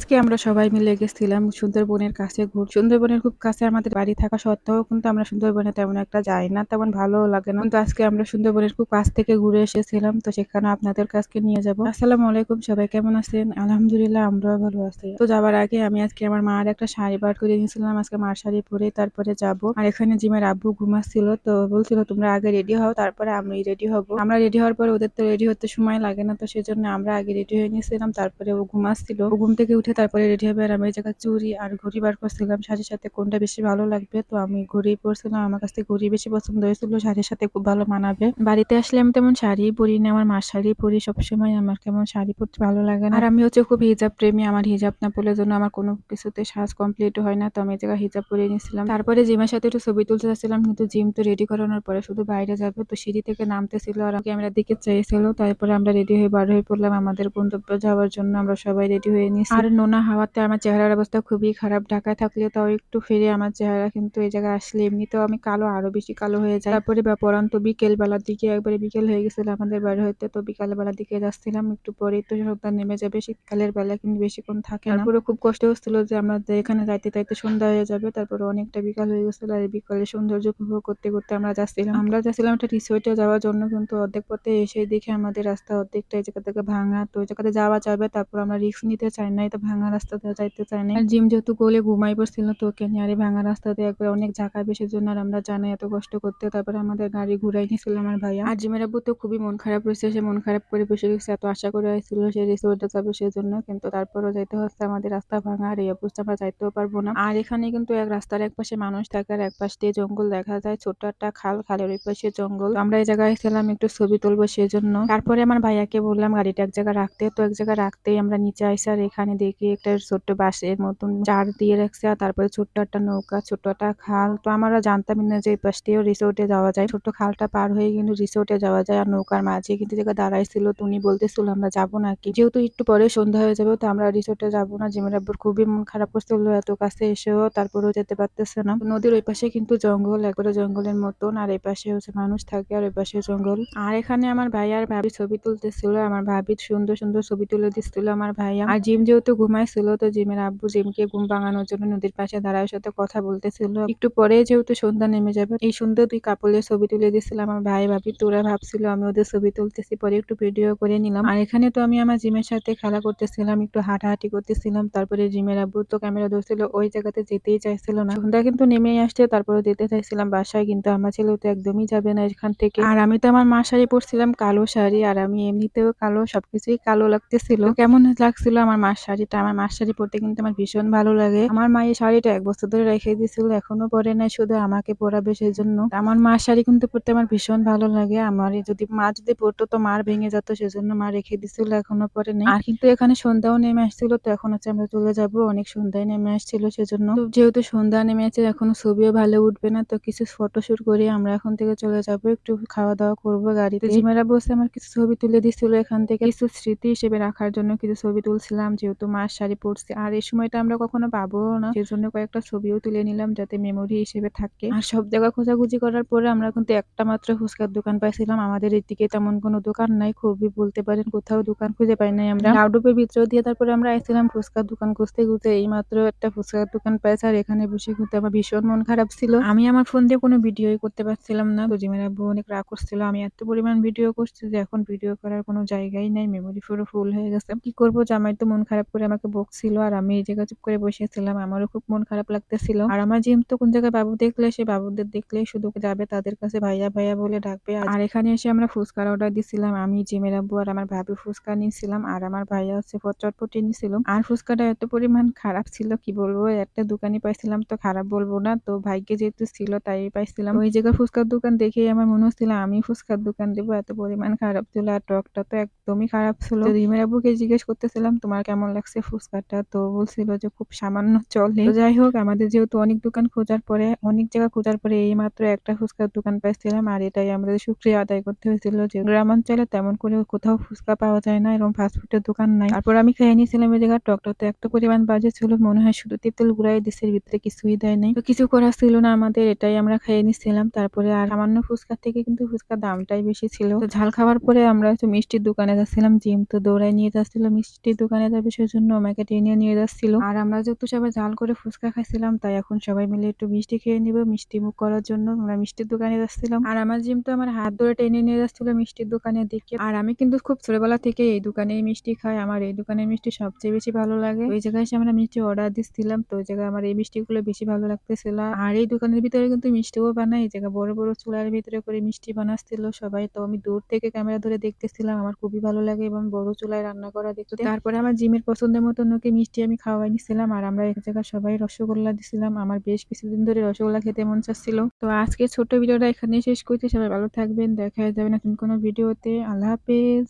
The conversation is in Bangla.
আজকে আমরা সবাই মিলে গেছিলাম সুন্দরবনের কাছে সুন্দরবনের খুব কাছে আমাদের বাড়ি থাকা সত্ত্বেও কিন্তু আমরা সুন্দরবনে তেমন একটা যাই না, তেমন ভালোও লাগে না। কিন্তু আজকে আমরা সুন্দরবনের খুব কাছ থেকে ঘুরে এসেছিলাম, তো সেখানে আপনাদের কাছকে নিয়ে যাব। আসসালামু আলাইকুম, সবাই কেমন আছেন? আলহামদুলিল্লাহ, আমরাও ভালো আছি। তো যাবার আগে আমি আজকে আমার মার একটা শাড়ি বার করে নিয়েছিলাম, আজকে মার শাড়ি পরে তারপরে যাব। আর এখানে জিমের আব্বু ঘুমাচ্ছিল, তো বলছিল তোমরা আগে রেডি হও, তারপরে আমি রেডি হব। আমরা রেডি হওয়ার পরে ওদের তো রেডি হতে সময় লাগে না, তো সেজন্য আমরা আগে রেডি হয়ে নিয়েছিলাম। তারপরে ও ঘুমাচ্ছিল, ও ঘুম থেকে উঠে তারপরে রেডি হবে। আর আমি এই জায়গায় চুড়ি আর ঘড়ি বার করছিলাম, শাড়ির সাথে কোনটা বেশি ভালো লাগবে, তো আমি ঘড়ি পরছিলাম। আমার কাছে ঘড়ি বেশি পছন্দ হয়েছিল, শাড়ির সাথে খুব ভালো মানাবে। বাড়িতে আসলে আমি তেমন শাড়ি পরি না, আমার মার শাড়ি পরি সবসময়, আমার কেমন শাড়ি পরতে ভালো লাগে না। আর আমি হচ্ছে খুব হিজাব প্রেমী, আমার হিজাব না পরলে জন্য আমার কোনো কিছুতে সাজ কমপ্লিট হয় না, তো আমি এই জায়গায় হিজাব পরে নিয়েছিলাম। তারপরে জিমের সাথে একটু ছবি তুলতে চাচ্ছিলাম, কিন্তু জিম তো রেডি করানোর পরে শুধু বাইরে যাবে, তো সিঁড়ি থেকে নামতেছিল আর ক্যামেরার দিকে চেয়েছিল। তারপরে আমরা রেডি হয়ে বার হয়ে পড়লাম আমাদের গন্তব্য যাওয়ার জন্য। আমরা সবাই রেডি হয়ে নিয়েছি। আর নোনা হাওয়াতে আমার চেহারার অবস্থা খুবই খারাপ, ঢাকায় থাকলে তাও একটু ফিরে আমার চেহারা, কিন্তু এই জায়গায় আসলে এমনিতেও আমি কালো, আরো বেশি কালো হয়ে যায়। তারপরে পরন্ত বিকেল বেলার দিকে, একবারে বিকেল হয়ে গেছিল আমাদের বাড়ি হইতে, তো বিকাল বেলার দিকে যাচ্ছিলাম। একটু পরেই তো সন্ধ্যা নেমে যাবে, শীতকালের বেলা কিন্তু বেশিক্ষণ থাকে না। তারপরে খুব কষ্ট হচ্ছিল যে আমরা এখানে যাইতে যাইতে সন্ধ্যা হয়ে যাবে, তারপরে অনেকটা বিকাল হয়ে গেছিল। আর এই বিকালের সৌন্দর্য উপভোগ করতে করতে আমরা যাচ্ছিলাম একটা রিসোর্টে যাওয়ার জন্য, কিন্তু অর্ধেক পথে এসে দেখে আমাদের রাস্তা অর্ধেকটা এই জায়গা থেকে ভাঙা, তো ওই জায়গাতে যাওয়া যাবে, তারপর আমরা রিস্ক নিতে চাই না, এটা ভাঙা রাস্তাতে যাইতে চাই না। আর জিম যেহেতু গোলে ঘুমাই পড়ছিল, তো ওকে নিয়ে আর এই ভাঙা রাস্তাতে একবার অনেক ঝাঁকা বেশির জন্য আর আমরা জানাই এত কষ্ট করতে। তারপরে আমাদের গাড়ি ঘুরাই নিয়েছিল আমার ভাইয়া। আর জিমের আব্বু তো খুবই মন খারাপ রয়েছে, সে মন খারাপ করে বসে গেছে, এত আশা করে আসছিল সে রিসোর্টে যাবে সেজন্য, কিন্তু তারপরও যাইতে হচ্ছে, আমাদের রাস্তা ভাঙা আর এই অবস্থা আমরা যাইতেও পারবো না। আর এখানে কিন্তু এক রাস্তার এক পাশে মানুষ থাকে আর এক পাশ দিয়ে জঙ্গল দেখা যায়, ছোট্ট একটা খাল, খালের ওই পাশে জঙ্গল। আমরা এই জায়গায় ছিলাম একটু ছবি তুলবো সেজন্য। তারপরে আমার ভাইয়াকে বললাম গাড়িটা এক জায়গায় রাখতে, তো এক জায়গায় রাখতেই আমরা নিচে আইসি। আর এখানে দেখি একটা ছোট্ট বাঁশের মতন চার দিয়ে রাখছে, আর তারপরে ছোট্ট একটা নৌকা, ছোট্ট একটা খাল। তো আমরা জানতামই না যে এই পাশ দিয়েও রিসোর্টে যাওয়া যায়, ছোট্ট খালটা পার হয়ে কিন্তু রিসোর্টে যাওয়া যায়। আর নৌকার মাঝে কিন্তু জায়গা দাঁড়াইছিল, তো উনি বলতেছিল আমরা যাবো নাকি, যেহেতু একটু পরে সন্ধ্যা হয়ে যাবে, তো আমরা রিসোর্টে যাবো না। জিমের আব্বুর খুবই মন খারাপ করছিল, এত কাছে এসেও তারপরেও যেতে পারতেছে না। নদীর ওই পাশে কিন্তু জঙ্গল, একবারে জঙ্গলের মতন, আর এই পাশে হচ্ছে মানুষ থাকে আর ওই পাশে জঙ্গল। আর এখানে আমার ভাই আর ভাবি ছবি তুলতেছিল, আমার ভাবি সুন্দর সুন্দর ছবি তুলে দিচ্ছিল আমার ভাইয়া। আর জিম যেহেতু ঘুমাইছিল, তো জিমের আব্বু জিমকে ঘুম ভাঙানোর জন্য নদীর পাশে দাঁড়ায় সাথে কথা বলতেছিল। একটু পরে যেহেতু সন্ধ্যা নেমে যাবে, এই সুন্দর দুই কাপলের ছবি তুলে দিচ্ছিল আমার ভাই ভাবি, তো ওরা ভাবছিল আমি ওদের ছবি তুলতেছি, পরে একটু ভিডিও করে নিলাম। আর এখানে তো আমি আমার জিমের সাথে খেলা করতেছিলাম, একটু হাঁটাহাঁটি করতেছিলাম। তারপরে জিমের আব্বু তো ক্যামেরা ধরছিল, ওই জায়গাতে যেতেই চাইছিল না। সন্ধ্যা কিন্তু নেমেই আসছে, তারপরে যেতে চাইছিলাম বাসায়, কিন্তু আমার ছেলে তো একদমই যাবে না এখান থেকে। আর আমি তো আমার মার শাড়ি পরছিলাম, কালো শাড়ি, আর আমি এমনিতেও কালো, সবকিছুই কালো লাগতেছিল। তো কেমন লাগছিল আমার মার শাড়িটা? আমার মার শাড়ি পরতে কিন্তু আমার ভীষণ ভালো লাগে। আমার মা এই শাড়িটা 1 বছর ধরে রেখে দিয়েছিল, এখনো পরে নাই, শুধু আমাকে পরাবে সেজন্য। আমার মার শাড়ি কিন্তু পরতে আমার ভীষণ ভালো লাগে। আমার যদি মা যদি পরতো তো মার ভেঙে যেত, সেজন্য মা রেখে দিছিল, এখনো পরে নেই। আর কিন্তু এখানে সন্ধ্যাও নেমে আসছিল, তো এখন হচ্ছে আমরা চলে যাব, অনেক সন্ধ্যায় নেমে আসছিল সেজন্য। তো যেহেতু সন্ধ্যা নেমে আছে, এখনো ছবিও ভালো উঠবে না, তো কিছু ফটোশুট করে আমরা এখন থেকে চলে যাব, একটু খাওয়া দাওয়া করবো গাড়িতে। জিমেরা বসে আমার কিছু ছবি তুলে দিচ্ছিল, এখান থেকে কিছু স্মৃতি হিসেবে রাখার জন্য কিছু ছবি তুলছিলাম, যেহেতু মার শাড়ি পরছি। আর এই সময়টা আমরা কখনো পাবো না, সেজন্য কয়েকটা ছবিও তুলে নিলাম যাতে মেমোরি হিসেবে থাকে। আর সব জায়গা খোঁজাখুঁজি করার পরে আমরা কিন্তু একটা মাত্র ফুচকার দোকান পাইছিলাম, আমাদের এদিকে তেমন কোনো দোকান নাই, খুবই বলতে পারেন কোথাও দোকান খুঁজে পাই নাই আমরা। লাউডুপের ভিতর দিয়ে তারপরে আমরা আসছিলাম ফুচকার দোকান খুঁজতে খুঁজতে, এই মাত্র একটা ফুচকার দোকান পাইছে। আর এখানে বসে কিন্তু আমার ভীষণ মন খারাপ ছিল, আমি আমার ফোন দিয়ে কোনো ভিডিওই করতে পারছিলাম না। তো জিমের আব্বু অনেক রাগ করছিল, আমি এত পরিমাণ ভিডিও করছি যে এখন ভিডিও করার কোনো জায়গাই নাই, মেমোরি পুরো ফুল হয়ে গেছে। কি করবো, জামাই তো মন খারাপ করে আমাকে বকছিল, আর আমি এই জায়গায় চুপ করে বসেছিলাম, আমারও খুব মন খারাপ লাগতেছিল। আর আমার জিম তো কোন জায়গায় বাবু দেখলে, সে বাবুদের দেখলেই শুধু যাবে তাদের কাছে ভাইয়া ভাইয়া বলে ডাকবে। আর এখানে এসে আমরা ফুচকার অর্ডার দিছিলাম, আমি জিমের আব্বু আর আমার ভাবি ফুচকা নিয়েছিলাম, আর আমার ভাইয়া হচ্ছে চটপটি নিয়েছিল। আর ফুচকাটা এত পরিমাণ খারাপ ছিল কি বলবো, একটা দোকানই পাইছিলাম, তো খারাপ বলবো না, তো ভাগ্যে যেহেতু ছিল তাই পাইছিলাম। ওই জায়গায় ফুচকার দোকান দেখেই আমার মনে হচ্ছিল আমি ফুচকার দোকান দেবো, এত পরিমাণ খারাপ ছিল। আর টকটা তো একদমই খারাপ ছিল। তো জিমের আব্বুকে জিজ্ঞেস করতেছিলাম তোমার কেমন লাগছে ফুচকাটা, তো বলছিল যে খুব সামান্য চলে। তো যাই হোক, আমাদের যেহেতু অনেক দোকান খোঁজার পরে, অনেক জায়গা খোঁজার পরে এই মাত্র একটা ফুচকার দোকান পাইছিলাম, আর এটাই আমাদের শুকরিয়া আদায় করতে হয়েছিল যে গ্রামাঞ্চলে তেমন করে কোথাও ফুচকা পাওয়া যায় না, এরকম ফাস্টফুডের দোকান নাই। তারপর আমি খেয়ে নিয়েছিলাম এই জায়গার টকটা তো এত পরিমাণ বাজে ছিল, মনে হয় শুধু তেঁতুল গুঁড়াই দিছে, ভিতরে কিছুই দেয় নাই। তো কিছু করার ছিল না আমাদের, এটাই আমরা খেয়ে নিচ্ছিলাম। তারপরে আর সামান্য ফুচকার থেকে কিন্তু ফুচকার দামটাই বেশি ছিল। তো ঝাল খাওয়ার পরে আমরা একটু মিষ্টির দোকানে যাচ্ছিলাম, জিম তো দৌড়ায় নিয়ে যাচ্ছিল মিষ্টির দোকানে যাবে সেজন্য। জন্য আমাকে টেনে নিয়ে যাচ্ছিল। আর আমরা যেহেতু সবাই ঝাল করে ফুচকা খাইছিলাম, তাই এখন সবাই মিলে একটু মিষ্টি খেয়ে নিব। মিষ্টি মুখ করার জন্য আমরা মিষ্টির দোকানে যাচ্ছিলাম। আর আমার জিম তো আমার হাত ধরে টেনে নিয়ে যাচ্ছিল মিষ্টির দোকানের দিকে। আর আমি কিন্তু খুব ছোটবেলা থেকে এই দোকানেই মিষ্টি খাই। আমার এই দোকানের মিষ্টি সবচেয়ে বেশি ভালো লাগে। ওই জায়গায় এসে আমরা মিষ্টি অর্ডার দিচ্ছিলাম, তো ওই জায়গায় আমার এই মিষ্টিগুলো বেশি ভালো লাগতেছিল। আর এই দোকানের ভিতরে কিন্তু মিষ্টিও বানায়। এই জায়গায় বড় বড় চুলার ভিতরে করে মিষ্টি বানাচ্ছিল সবাই। তো আমি দূর থেকে ক্যামেরা ধরে দেখতেছিলাম। আমার খুবই ভালো লাগে এবং বড় চুলায় রান্না করা দেখতে। তারপরে আমার জিমের পছন্দের মতো ওকে মিষ্টি আমি খাওয়াই নিছিলাম। আর আমরা এক জায়গায় সবাই রসগোল্লা দিছিলাম। আমার বেশ কিছুদিন ধরে রসগোল্লা খেতে মন চাচ্ছিল। তো আজকে ছোট্ট ভিডিওটা এখানেই শেষ করছি। সবাই ভালো থাকবেন। দেখা যাবে নতুন কোনো ভিডিওতে। আল্লাহ হাফেজ।